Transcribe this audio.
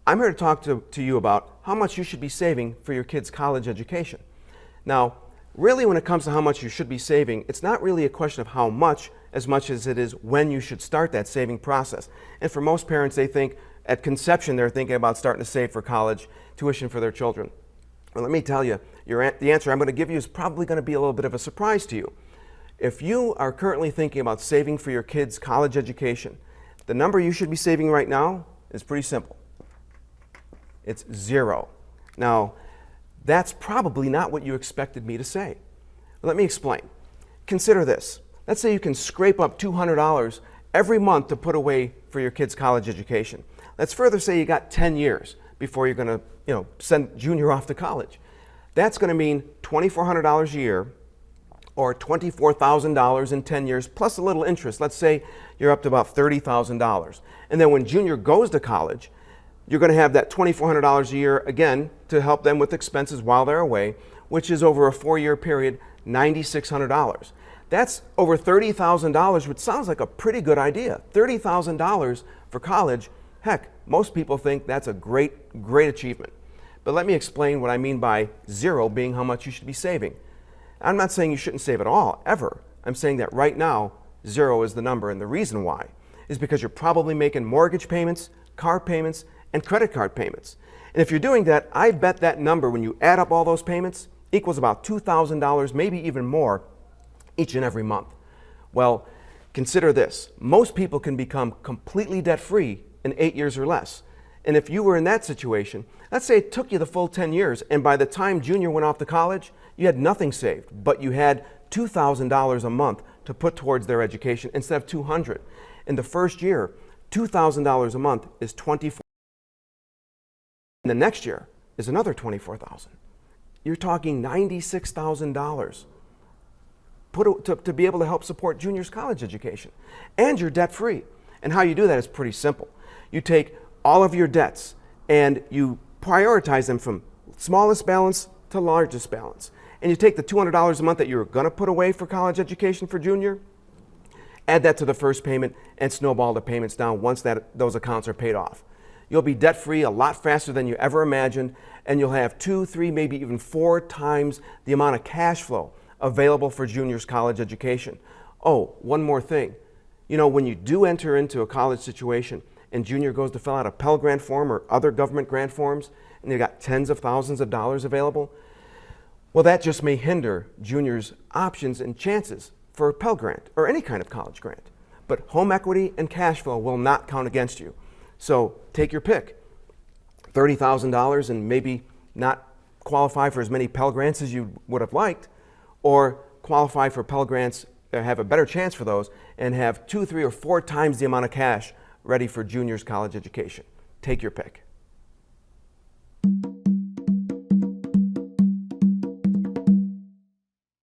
I'm here to talk to you about how much you should be saving for your kids' college education. Now, really when it comes to how much you should be saving, it's not really a question of how much as it is when you should start that saving process. And for most parents, they think at conception they're thinking about starting to save for college tuition for their children. Well, let me tell you, the answer I'm going to give you is probably going to be a little bit of a surprise to you. If you are currently thinking about saving for your kids' college education, the number you should be saving right now is pretty simple. It's 0. Now, that's probably not what you expected me to say. Let me explain. Consider this. Let's say you can scrape up $200 every month to put away for your kids' college education. Let's further say you got 10 years before you're going to send Junior off to college. That's going to mean $2,400 a year or $24,000 in 10 years plus a little interest. Let's say you're up to about $30,000. And then when Junior goes to college, you're going to have that $2,400 a year again to help them with expenses while they're away, which is over a 4-year period, $9,600. That's over $30,000, which sounds like a pretty good idea. $30,000 for college, heck, most people think that's a great achievement. But let me explain what I mean by 0 being how much you should be saving. I'm not saying you shouldn't save at all, ever. I'm saying that right now, 0 is the number, and the reason why is because you're probably making mortgage payments, car payments, and credit card payments. And if you're doing that, I bet that number, when you add up all those payments, equals about $2,000, maybe even more, each and every month. Well, consider this. Most people can become completely debt-free in 8 years or less. And if you were in that situation, let's say it took you the full 10 years, and by the time Junior went off to college, you had nothing saved, but you had $2,000 a month to put towards their education instead of $200. In the first year, $2,000 a month is $24,000. And the next year is another $24,000. You're talking $96,000 to be able to help support Junior's college education. And you're debt-free. And how you do that is pretty simple. You take all of your debts and you prioritize them from smallest balance to largest balance. And you take the $200 a month that you're going to put away for college education for Junior, add that to the first payment, and snowball the payments down once those accounts are paid off. You'll be debt-free a lot faster than you ever imagined, and you'll have 2, 3, maybe even 4 times the amount of cash flow available for Junior's college education. Oh, one more thing. You know, when you do enter into a college situation and Junior goes to fill out a Pell Grant form or other government grant forms, and they've got tens of thousands of dollars available, well, that just may hinder Junior's options and chances for a Pell Grant or any kind of college grant. But home equity and cash flow will not count against you. So take your pick. $30,000 and maybe not qualify for as many Pell Grants as you would have liked, or qualify for Pell Grants, have a better chance for those, and have 2, 3, or 4 times the amount of cash ready for Junior's college education. Take your pick.